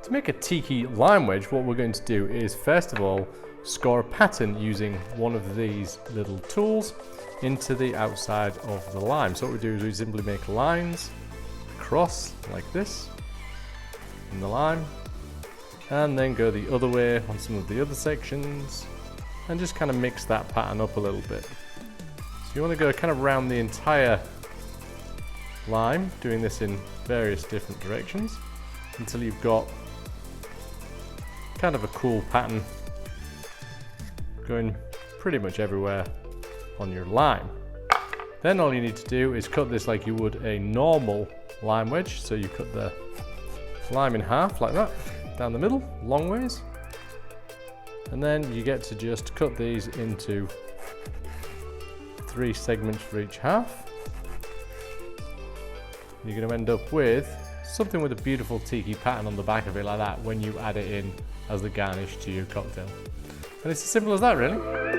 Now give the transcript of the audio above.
To make a Tiki Lime Wedge, what we're going to do is first of all score a pattern using one of these little tools into the outside of the lime. So what we do is we simply make lines across like this in the lime, and then go the other way on some of the other sections and just kind of mix that pattern up a little bit. So you want to go kind of around the entire lime, doing this in various different directions until you've got kind of a cool pattern going pretty much everywhere on your lime. Then all you need to do is cut this like you would a normal lime wedge. So you cut the lime in half like that, down the middle, long ways. And then you get to just cut these into 3 segments for each half. You're going to end up with something with a beautiful tiki pattern on the back of it like that when you add it in as the garnish to your cocktail. And it's as simple as that, really.